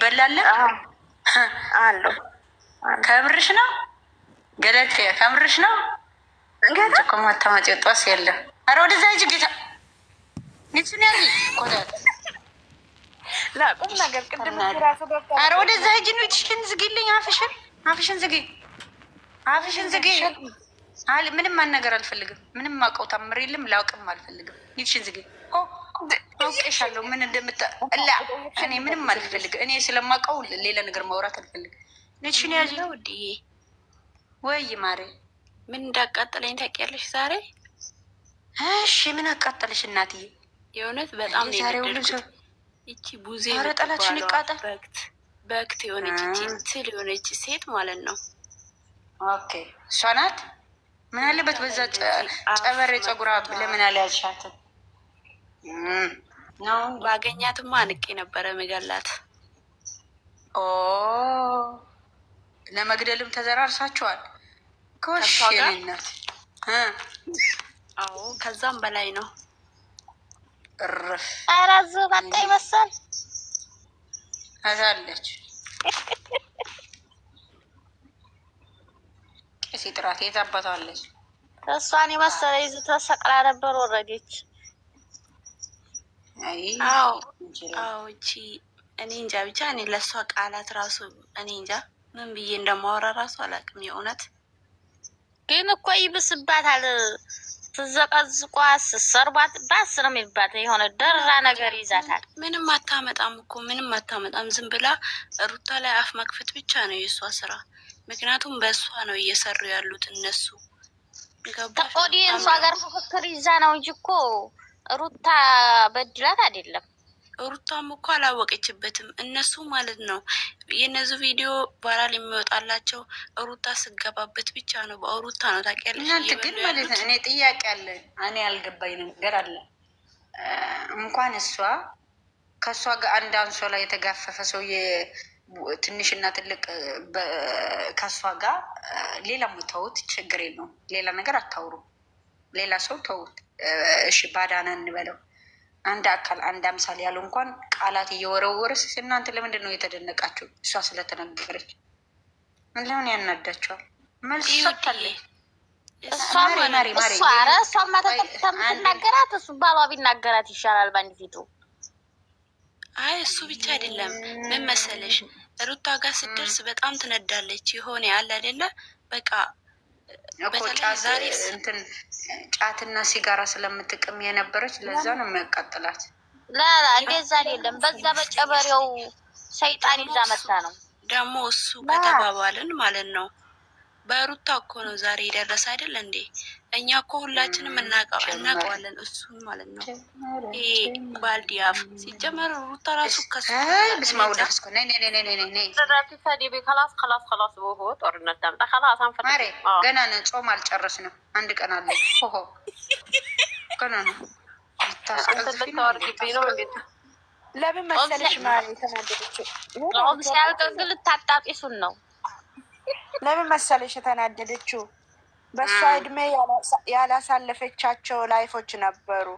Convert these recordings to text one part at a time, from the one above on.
የሚበላለ አሉ። ከምርሽ ነው ገለቴ? ከምርሽ ነው? እንግዲህ እኮ ማታማጪው ጧስ የለም። ኧረ ወደዛ ሂጂ ጌታ ንጹህ ያዚ ኮታት ላቁም ነገር ቅድም ራሱ ገብታ። ኧረ ወደዛ ሂጂ ነው። እጅሽን ዝጊልኝ። አፍሽን ዝጊ። አፍሽን ዝጊ። ምንም ማናገር አልፈልግም። ምንም ማውቀው ታምር የለም። ላውቅም አልፈልግም። እጅሽን ዝጊ። አውቄሻለሁ ምን እንደምታላ እኔ ምንም አልፈልግም። እኔ ስለማውቀው ሌላ ነገር ማውራት አልፈልግም። እጅሽን ያዚ ነው ውዴ። ወይ ማሬ ምን እንዳቃጠለኝ ታውቂያለሽ ዛሬ? እሺ ምን አቃጠለሽ እናትዬ? የእውነት በጣም ነው የወደድኩት። ይቺ ቡዜ ጠላችን ይቃጠል በክት የሆነች ይቺ ትል የሆነች ሴት ማለት ነው። ኦኬ እሷ ናት። ምን አለበት በዛ ጨበሬ ፀጉሯ ለምን አልያዝሻትም? ባገኛትማ አንቄ ነበረ መገላት። ለመግደልም ተዘራርሳችኋል ከወሽ የኔነት። አዎ ከዛም በላይ ነው። እርፍ አራዙ ባጣ ይመሰል አዛለች እሺ ጥራት የታባታለች። እሷን የመሰለ ይዘ ተሰቅላ ነበር ወረደች። አዎ እቺ እኔ እንጃ ብቻ እኔ ለእሷ ቃላት ራሱ እኔ እንጃ ምን ብዬ እንደማወራ ራሱ አላውቅም። የእውነት ግን እኮ ይብስባታል። ትዘቀዝቋ ሰርባት ባስ ነው የሚባል የሆነ ደራ ነገር ይዛታል። ምንም አታመጣም እኮ ምንም አታመጣም። ዝም ብላ ሩታ ላይ አፍ መክፈት ብቻ ነው የእሷ ስራ። ምክንያቱም በእሷ ነው እየሰሩ ያሉት እነሱ። ኦዲየንሷ ጋር ፍክክር ይዛ ነው እንጂ እኮ ሩታ በድላት አይደለም። ሩታም እኮ አላወቀችበትም። እነሱ ማለት ነው የነዚህ ቪዲዮ ቫይራል የሚወጣላቸው ሩታ ስገባበት ብቻ ነው። በሩታ ነው ታውቂያለሽ። እናንተ ግን ማለት ነው እኔ ጥያቄ አለ። እኔ ያልገባኝ ነገር አለ። እንኳን እሷ ከእሷ ጋር አንድ አንሶላ የተጋፈፈ ሰውዬ ትንሽና ትልቅ ከእሷ ጋር ሌላ ተውት፣ ችግር የለውም። ሌላ ነገር አታውሩ። ሌላ ሰው ተውት። እሺ ባዳና እንበለው። አንድ አካል አንድ አምሳል ያሉ እንኳን ቃላት እየወረወረስ እናንተ ለምንድን ነው የተደነቃችሁ? እሷ ስለተነገረች ለምን ያናዳቸዋል? መልስ ሰጥታለች። እሷማ ተምትናገራት እሱ ባሏ ቢናገራት ይሻላል በአንድ ፊቱ። አይ እሱ ብቻ አይደለም። ምን መሰለሽ ሩታ ጋር ስትደርስ በጣም ትነዳለች። የሆነ ያለ አይደለ በቃ እንትን ጫትና ሲጋራ ስለምትቅም የነበረች ለዛ ነው የሚያቃጥላት። ላላ እንደዛ አይደለም። በዛ በጨበሬው ሰይጣን ይዛ መታ ነው ደግሞ እሱ ከተባባልን ማለት ነው። በሩታ እኮ ነው ዛሬ የደረሰ አይደል እንዴ? እኛ እኮ ሁላችንም እናውቀዋለን እሱን ማለት ነው። ይሄ ባልዲያፍ ሲጀመር ሩታ ራሱ ከሱ ገና ነው። ጾም አልጨረስንም። አንድ ቀን አለ ገና ነው። ለምን መሰለሽ ማለት የተናደደችው ሲያልቅ ግን ልታጣጢሱን ነው። ለምን መሰለሽ የተናደደችው? በእሷ እድሜ ያላሳለፈቻቸው ላይፎች ነበሩ።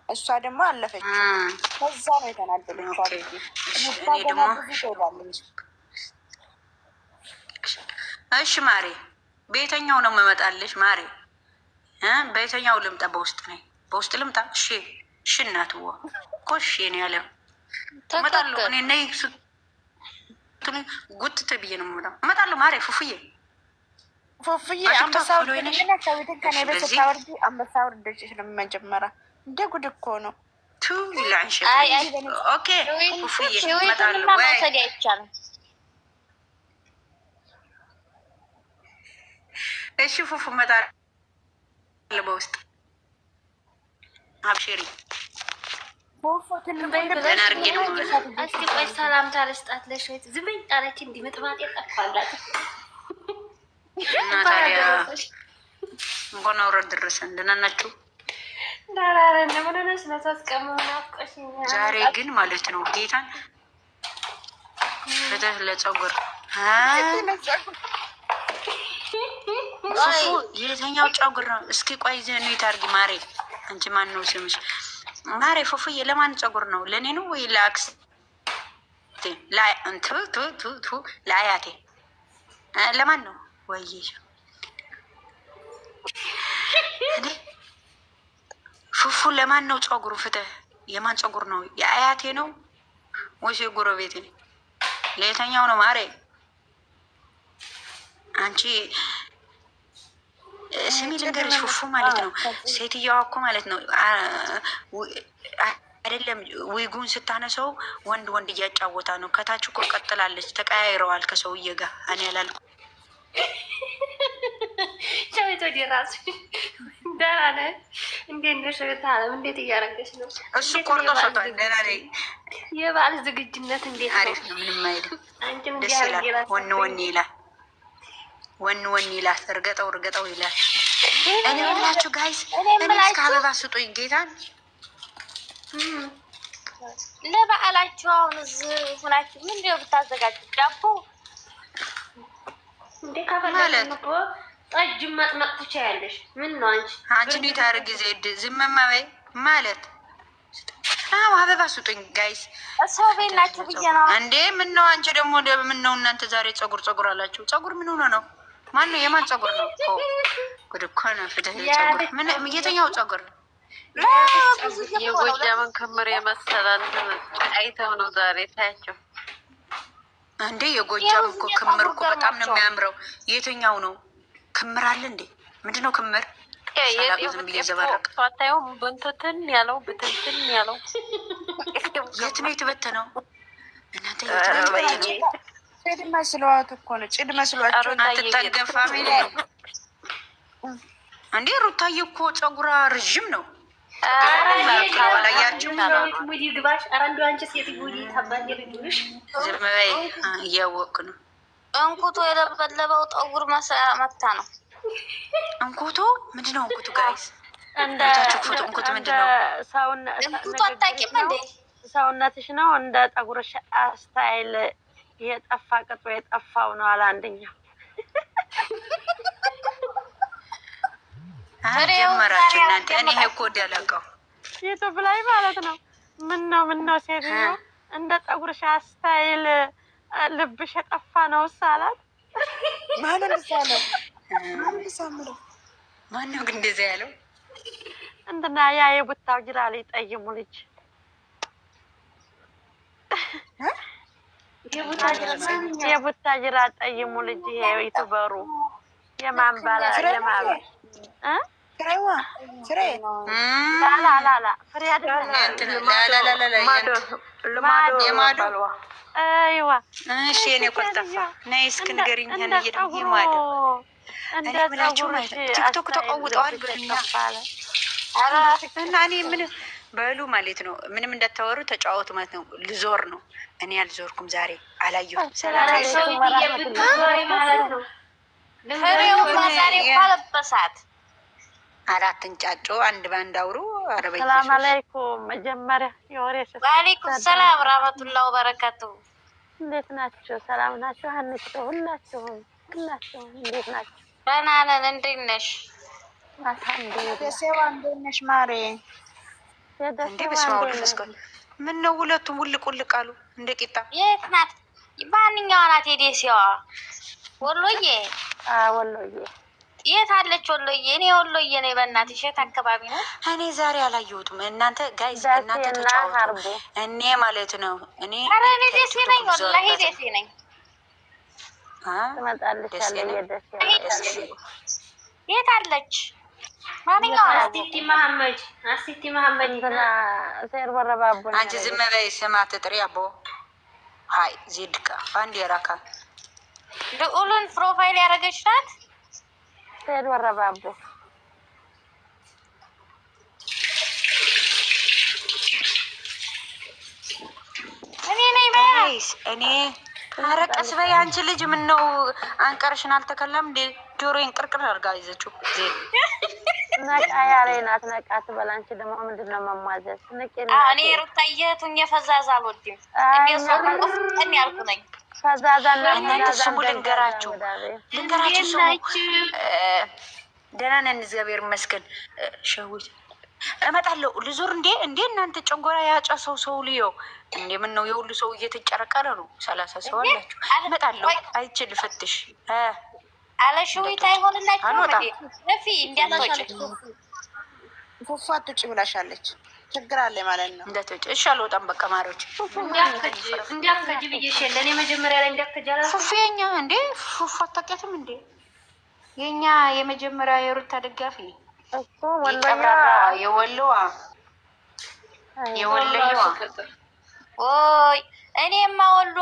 እሷ ደግሞ አለፈችው። ከዛ ነው የተናደደችው። እሺ ማሬ፣ በየተኛው ነው የምመጣልሽ ማሬ? በየተኛው ልምጣ? በውስጥ ነኝ። በውስጥ ልምጣ? እሺ እሺ። እናትዋ ኮሽ ነው ያለው። እመጣለሁ እኔ ነይ ጉትት ብዬ ነው የምመጣው። እመጣለሁ ማሬ። ፉፉዬ አንበሳ ወርደሽ ነው መጀመሪያ። እንደ ጉድ እኮ ነው። ኦኬ ፉፉዬ እመጣለሁ። እሺ ፉፉ እመጣለሁ በውስጥ አብሽሪ። እስኪ ቆይ ሰላምታ ልስጣት ለሸት ዝም በይ ጣለች። እንዲህ መጥማጤ ጠፋላት እና ታዲያ እንኳን አውረድ ደረሰን። ደህና ናችሁ? ዛሬ ግን ማለት ነው ጌታን ፍትህ ለፀጉር የተኛው ፀጉር ነው። እስኪ ቆይ ዘኒት አድርጊ ማሬ። አንቺ ማን ነው ስምሽ? ማሬ ፉፉዬ ለማን ፀጉር ነው? ለእኔ ነው ወይ ለአክስ? ላይ ለአያቴ ለማን ነው ወይ ፉፉ ለማን ነው ፀጉሩ? ፍትህ የማን ፀጉር ነው? የአያቴ ነው ወይስ የጎረቤቴ? ለየተኛው ነው ማሬ? አንቺ ስሚ ልንገርሽ፣ ፉፉ ማለት ነው ሴትየዋ እኮ ማለት ነው አይደለም ዊጉን ስታነሰው ወንድ ወንድ እያጫወታ ነው። ከታች እኮ ቀጥላለች። ተቀያይረዋል ከሰውዬ ጋር። እኔ ያላልኩ ሸዊት ወደ ራሱ ደህና ነህ? እንዴት ነሽ? አለም እንዴት እያረገች ነው? እሱ ቆርጦ ሰጥቷል። ደህና ነኝ። የበዓል ዝግጅነት እንዴት ነው? አሪፍ ነው። ምንም አይልም። አንቺም ደስ ይላል። ወን ወን ይላል። ወን ወን ይላል። እርገጠው እርገጠው ይላል። እኔ የምላችሁ ጋይስ፣ እኔ እስከ አበባ ስጡኝ ጌታን። ለበዓላችሁ አሁን እዚህ ሁናችሁ ምን ነው ብታዘጋጁ? ዳቦ እንዴ ካፈለግን እኮ ጠጅ መጥመቅ ትችያለሽ። ምን ነው አንቺ እንዴት አድርጊ ዜድ ዝምማ በይ ማለት አዎ፣ አበባ ስጡኝ ጋይስ። ሰው ቤት ናችሁ ብዬ ነው እንዴ። ምን ነው አንቺ ደግሞ ምን ነው እናንተ ዛሬ ፀጉር አላችሁ? ፀጉር ምን ሆነ ነው? ማን ነው? የማን ፀጉር ነው? ጉድ እኮ ነው። ፍትህ ፀጉር ምን የትኛው ፀጉር ነው? የጎጃምን ክምር የመሰለ አይተው ነው ዛሬ ታያቸው እንዴ። የጎጃም እኮ ክምር እኮ በጣም ነው የሚያምረው። የትኛው ነው ክምር አለ እንዴ? ምንድነው ክምር? ታየው ብንትን ያለው ብትንትን ያለው የት ነው የተበተነው? እናንተ የት ነው የተበተነው? ጭድ መስሏት እኮ ነው። ጭድ መስሏቸው አትጠገብ ፋሚሊ እንዴ። ሩታዬ እኮ ፀጉሯ ረዥም ነው። ሙዲ ግባሽ አራንዱ አንቺ ሴት ጉዲ ታባኝ ልጅሽ ዝም በይ። እያወቅክ ነው። እንኩቶ የለበለበው ጠጉር መታ ነው። እንኩቶ ምንድን ነው? እንኩቶ ጋይስ እንደ እንኩቶ ምንድን ነው? እንኩቶ አታውቂም እንዴ? ሰውነትሽ ነው እንደ ጠጉርሽ ስታይል የጠፋ ቅጡ የጠፋው ነው አለ አንደኛው። ጀመራችሁ እናንተ። እኔ ይሄ እኮ ያለቀው ዩቱብ ላይ ማለት ነው። ምን ነው ሴትዮ እንደ ጠጉርሽ ስታይል ልብሽ የጠፋ ነው ሳላት ማለት ነው። ማን ነው ግን እንደዚያ ያለው? እንትና ያ የቡታው ጅራል ጠይሙ ልጅ የቡታ ጅራ ጠይሙ ልጅ ይሄ ዩቱበሩ የማንባላ ላላላ ፍሬያድ አይዋ እሺ። የኔ ቆልጠፋ ነይ እስኪ ንገሪኝ። ያን እየደም ይማደ እንደ ምላችሁ ማለት ቲክቶክ ተቀውጠዋል ብለኛል። እና እኔ ምን በሉ ማለት ነው። ምንም እንዳታወሩ ተጫወቱ ማለት ነው። ልዞር ነው። እኔ አልዞርኩም ዛሬ አላየሁም። ሰላም አለበሳት አራት እንጫጮ አንድ ባንድ አውሩ። አረበይ ሰላም አለይኩም። መጀመሪያ የወሬ ወአለይኩም ሰላም ወራህመቱላሂ ወበረካቱ። እንዴት ናችሁ? ሰላም ናችሁ? አንቺ ሁላችሁም እንዴት ናችሁ? ደህና ነን። እንዴት ነሽ? አልሐምዱሊላህ። ደሴዋ እንዴት ነሽ ማሬ? እንዴ በስማው ልፈስከው። ምን ነው ሁለቱም ውልቅ ውልቅ አሉ እንደ ቂጣ። የት ናት? ማንኛዋ ናት? የደሴዋ ወሎዬ? ወሎዬ የት አለች? ወሎዬ? እኔ ወሎዬ ነኝ። በእናትሽ የት አካባቢ ነው? እኔ ዛሬ አላየሁትም። እናንተ ጋይዝ እናንተ ተጫወቱ። እኔ ማለት ነው እኔ ኧረ እኔ ደሴ ነኝ። ወላሂ ደሴ ነኝ። ትመጣለች አለ የደሴ የት አለች? ማንኛዋ ናት? አሲቲ መሐመድ ሴር ወረባቡ። አንቺ ዝም በይ። ስማ ትጥሪ አቦ ሀይ ዜድካ ባንዲራ ካ ልዑልን ፕሮፋይል ያደረገች ናት። ሴር ወረባቡ እኔ ነኝ በያይስ እኔ አረቀስ በይ። አንቺ ልጅ ምን ነው አንቀርሽን አልተከለም እንዴ? ጆሮዬን ቅርቅር አድርጋ ይዘችው ዜድ ነቃ ያለ ናት። ነቃ ትበል። አንቺ ደግሞ ምንድነው መሟዘዝ? እኔ ሩታየቱን የፈዛዛ አልወድም። እንደሱ ቆፍጠን ያልኩ ነኝ። ፈዛዛና እናንተ ስሙ ልንገራችሁ ስሙ። ደህና ነን እግዚአብሔር ይመስገን። ሸዊት እመጣለሁ ልዙር እንዴ እናንተ ጨንጎራ ያጨሰው ሰው ልየው እንዴ ምን ነው የሁሉ ሰው እየተጨረቀረ ነው። 30 ሰው አላችሁ። እመጣለሁ አይችል ፍትሽ አለሽዊት አይሆንላችሁ ለፊ እንዲያቶጭ ፉፉ አትውጪ ብላሻለች። ችግር አለ ማለት ነው። እንደተወጭ እሺ አልወጣም። በቃ ማሪዎች እንዲያከጅ ብዬሽ የለ እኔ መጀመሪያ ላይ እንዲያከጃላ ፉፉ የኛ እንዴ ፉፉ አታውቂያትም እንዴ? የኛ የመጀመሪያ የሩታ ደጋፊ እኮ ወሎኛ የወሎዋ ኦይ እኔማ ወሎ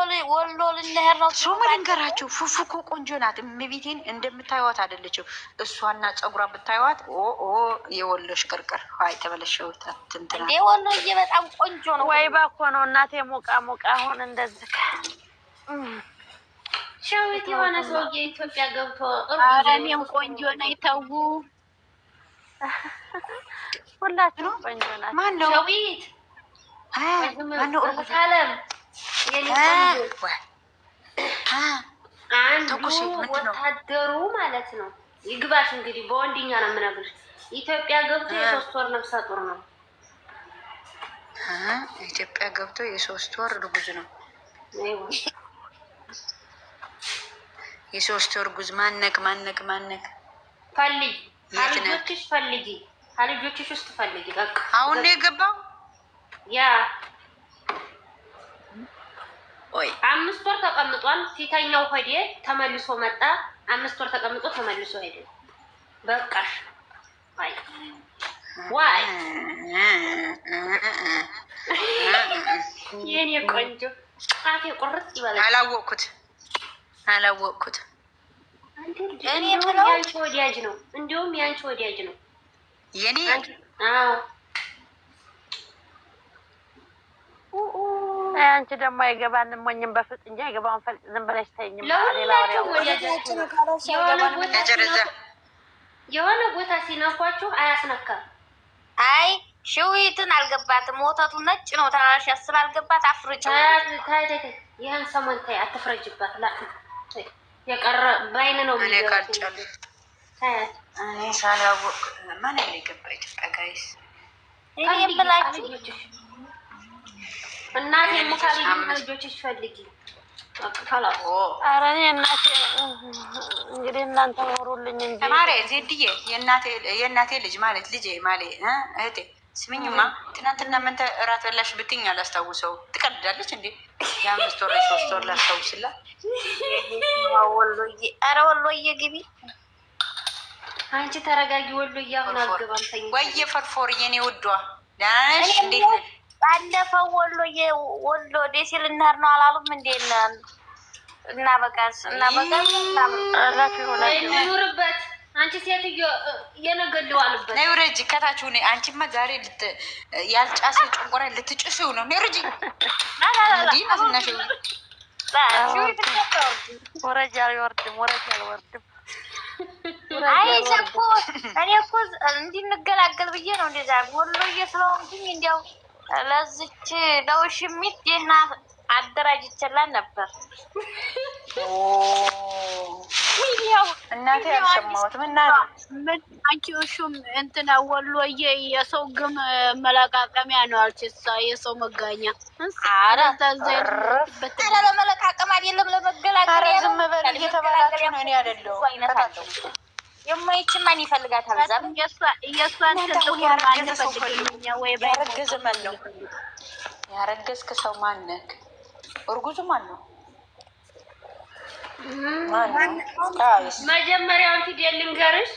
ልንሄድ ነው። ሱሙ ልንገራችሁ ፉፉ እኮ ቆንጆ ናት። እመቤቴን እንደምታዩዋት አይደለችም። እሷና ፀጉሯ ብታዩዋት የወሎ ሽቅርቅር ሀይ ተበለሸው ትንትና እንዴ ወሎዬ በጣም ቆንጆ ነው። ወይ ባኮ ነው እናቴ ሞቃ አሁን እንደዚህ ሸዊት የሆነ ሰውዬ ኢትዮጵያ ገብቶ እኔም ቆንጆ ነኝ ተው ሁላችሁ ቆንጆ ናት። ማን ነው ሸዊት ማነው ሰላም አንዱ ወታደሩ ማለት ነው። ይግባሽ እንግዲህ በወንድኛ ነው የምነግርሽ። ኢትዮጵያ ገብቶ የ3 ወር ነፍሰ ጡር ነው። ኢትዮጵያ ገብቶ የ3 ወር እርጉዝ ነው። የ3 ወር እርጉዝ ማነክ ፈልጊ ከልጆችሽ ውስጥ ፈልጊ። በቃ አሁን ነው የገባው ያ ወይ 5 ወር ተቀምጧል። ፊተኛው ሆዴ ተመልሶ መጣ። 5 ወር ተቀምጦ ተመልሶ ሄደ። በቃሽ ዋይ የኔ ቆንጆ ጣቴ ቁርጥ ይበላል። አላወቅኩት እኔ ብለው ያንቺ ወዲያጅ ነው። እንዲሁም ያንቺ ወዲያጅ ነው የኔ አዎ አንቺ ደግሞ አይገባንም። ሞኝም በፍጥ እንጂ አይገባውን ፈልጥ ዝም ብለሽ ተይኝም። የሆነ ቦታ ሲነኳችሁ አያስነካም። አይ ሽዊትን አልገባትም። ወተቱ ነጭ ነው ታናሽ ስላልገባት አፍርጭ። ይህን ሰሞን ተይ አትፍረጅባት። የቀረ ባይን ነው እኔ ሳላወቅ ማን ገባ ኢትዮጵያ ጋይስ እኔ የምላችሁ እናቴ ሙካሪ ልጆችሽ ፈልጊ። ኧረ እኔ እናቴ እንግዲህ እናንተ ኖሩልኝ እንጂ ማሬ ዜድዬ የእናቴ ልጅ ማለት ልጄ ማለት እህቴ ስሚኝማ፣ ትናንትና መንተ እራት በላሽ ብትኝ አላስታውሰው። ትቀልዳለች እንዴ? የ5 ወር 3 ወር ላስታውስላ። ወሎዬ ኧረ ወሎዬ ግቢ አንቺ ተረጋጊ። ወሎዬ አሁን አልገባም። ተኝ ወየ ፈርፎር የኔ ውዷ ዳሽ እንዴት ነሽ? ባለፈው ወሎ ደሴ ልንሄድ ነው አላሉም እንዴ? እና በቃስ ኑርበት አንቺ ሴትዮ የነገደዋልበት ነይ ውረጂ ከታች ሁኔ። አንቺማ ዛሬ ያልጫሰ ጨንቆራ ልትጭሽው ነው። ነይ ውረጂ እንዲህ ናስናሽ ወረጃ አልወርድም። አይ እኮ እኔ እኮ እንዲንገላገል ብዬ ነው እንደዛ ወሎዬ ስለሆንኩኝ እንዲያው ለዚች ለውሽሚት ደህና አደራጅቼላት ነበር። ሚዲያው እናቴ አልሰማሁትም። እና ምን አንቺ እሹም እንትና ወሎዬ የሰው ግም መለቃቀሚያ ነው አልች። እሷ የሰው መጋኛ ኧረ ለመለቃቀም አይደለም ለመገላገል ኧረ ዝም በል እየተባላችሁ ነው። እኔ አይደለሁም የማይችል ማን ይፈልጋታል? ዛም የእሷን ትልቁ ያረገዘ ማን ነው? ያረገዝክ ሰው ማን ነህ? እርጉዙ ማን ነው? መጀመሪያውን ፊደል ልንገርሽ።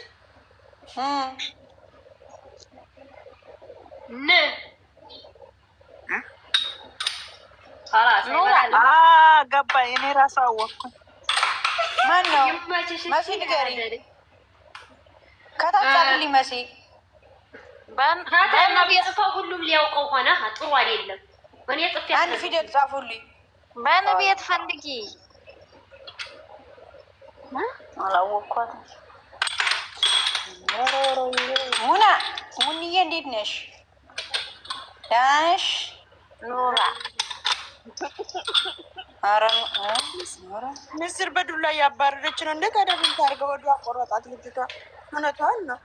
ገባኝ። እኔ ራሱ አወቅኩኝ። ማን ነው? መሲ ንገሪኝ። ከታቻልኝ መሲ ታታና ቤተሰብ ሁሉም ሊያውቀው ሆነ። ጥሩ አይደለም። እኔ ጽፌ አንድ ፊደል ጻፉልኝ። በነቤት ፈልጊ። አላወቅኳትም። ሙኒዬ እንዴት ነሽ? ደህና ነሽ? ኑራ ምስር በዱላ እያባረረች ነው። እንዴት አደረግን? ታርገው ወዲያ ቆረጣት ልጅቷ። እውነቷን ነው።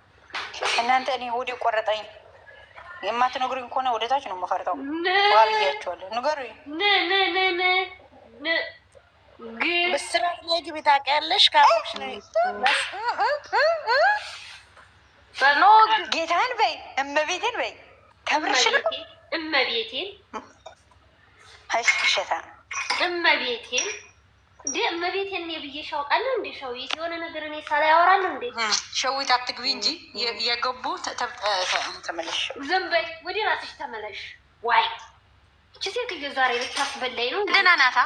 እናንተ እኔ ሆዴ ቆረጠኝ። የማትነግሩኝ ከሆነ ወደታች ነው የምፈርጠው። ዋብያቸዋለሁ። ንገሩኝ። ብስራት ላይ ግቢ ታውቂያለሽ? ካለሽ ጌታን በይ እመቤቴን በይ ተብርሽ ነው እመቤቴን አይሽሸታ እመቤቴን እንዴ እመቤቴን እኔ ብዬሽ አውቃለሁ እንዴ? ሸዊት የሆነ ነገር እኔ ሳላይ ያወራለሁ እንዴ? ሸዊት አትግቢ እንጂ የገቡ ተመለሽ። ዝም በይ ወደ ራስሽ ተመለሽ። ዋይ እቺ ሴትዮ ዛሬ ልታስበላኝ ነው። ደህና ናታ።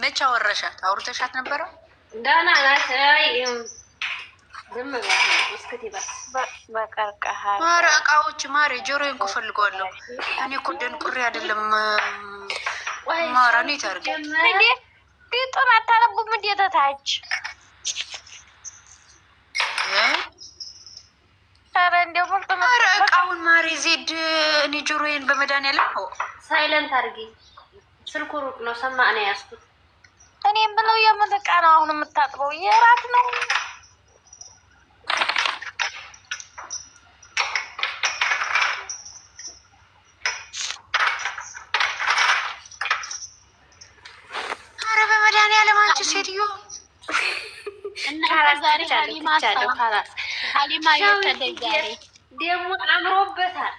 መቼ አወረሻት? አውርተሻት ነበረ? ደህና ናት። አይ ዝም በይ እስከቴ በቀርቀሃ ማረ እቃዎች ማረ ጆሮዬን እኮ ፈልገዋለሁ። እኔ እኮ ደንቁሬ አይደለም ማራ ነው ታርገ እንዴ ቢጡን አታነቡም እንዴ? ተታች ኧረ እንደው ምርጥ ማረ እቃውን ማረ ዜድ እኔ ጆሮዬን በመድኃኒዓለም ሳይለንት አድርጊ። ስልኩ ሩቅ ነው። ሰማዕ ነው ያዝኩት። እኔም ብለው የምን ዕቃ ነው አሁን የምታጥበው? የራት ነው። ኧረ በመድኃኒዓለም አንቺ ሴትዮ እና ዛሬ ሀሊማ የተለይ ዛሬ ደግሞ አምሮበታል።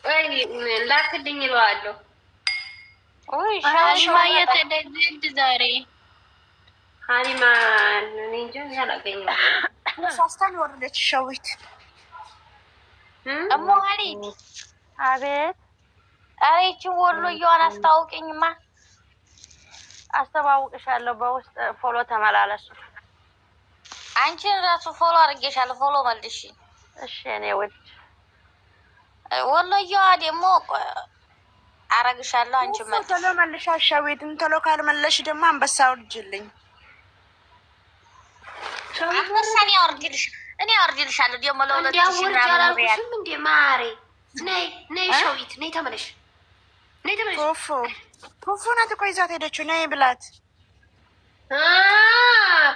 ወይ ላክልኝ ይለዋለሁ። ሀሊማ የተለይ ዘንድ ዛሬ ሀሊማ እኔ እንጃ አላገኘሁም። ሳስታን ወረደች ሸዊት እሞ ሀሊት አቤት። ኧረ ይቺን ወሎዬዋን አስታውቂኝማ። አስተዋውቅሻለሁ። በውስጥ ፎሎ ተመላለሱ። አንቺን ራሱ ፎሎ አድርጌሻለሁ። ፎሎ መልሽ እሺ። እኔ ውድ ወሎዬዋ ደግሞ አረግሻለሁ። አንቺ መልሽ። ቶሎ መልሻ ሸዊትን። ቶሎ ካልመለሽ ደግሞ አንበሳ አውርጅልኝ። አንበሳ እኔ አወርድልሻለሁ። ደግሞ ለሁለት ሺህ አላልኩሽም እንዴ ማሬ? ነይ ሸዊት ነይ ተመለሽ። ፉፉ ናት እኮ ይዛት ሄደችው። ነይ ብላት።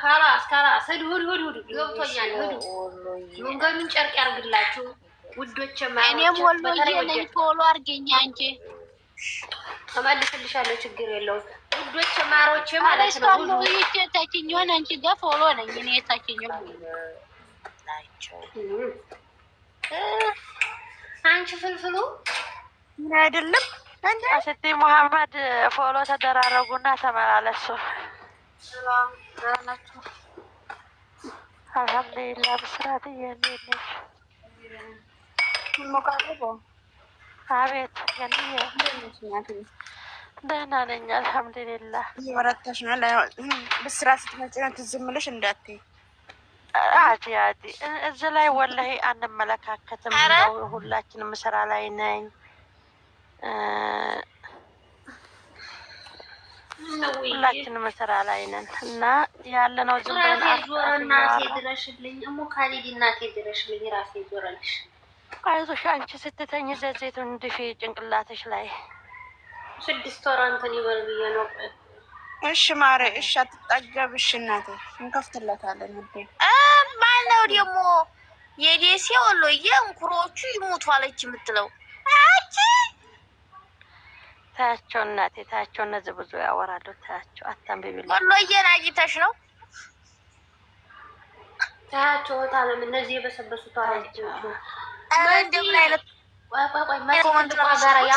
ካላስ ሂዱ ገብቶኛል። ሂዱ መንገዱን ጨርቅ ያርግላችሁ ውዶች። እኔም ወሎዬ ነኝ። ፎሎ አድርገኝ አንቺ። ተመልስልሻለሁ። ችግር የለውም ውዶች ማሮቼ ማለት ነው። ሁሉ ታችኛውን አንቺ ጋር ፎሎ ነኝ እኔ። ታችኛው አንቺ ፍልፍሉ ምን አይደለም አስቲ መሐመድ ፎሎ ተደራረጉና ተመላለሱ። አልሐምዱሊላህ። ብስራት እንዴት ነሽ? አቤት ደህና ነኝ አልሐምዱሊላህ። እየበረታሽ ነው። ብስራት ስትመጪ ነው ትዝ የምልሽ እንዳትዪ። አዲ እዚህ ላይ ወላሂ አንመለካከትም። ሁላችንም ስራ ላይ ነኝ። ሁላችንም ስራ ላይ ነን እና ያለነው ዝም ብለን እናቴ ድረሽልኝ። እሞ ካሊድ እናቴ ድረሽልኝ። ራሴ ዞረልሽ። አይዞሽ አንቺ ስትተኝ ዘይቱን እንድፊ ጭንቅላትሽ ላይ 6 ወር እንትን ይበል ብዬ ነው። እሺ ማረ እሺ። አትጠገብ። እሺ እናቴ እንከፍትለታለን። ማነው ደግሞ የዴሴ ወሎዬ እንኩሮቹ ይሞቱ አለች የምትለው? ታያቸው እናቴ ታያቸው። እነዚህ ብዙ ያወራሉ። ታያቸው። አታንብቢልኝ። ወሎዬን አግኝተሽ ነው ታያቸው። ታለም እነዚህ የበሰበሱ ታራጅ እንደምን አይነት ቆይ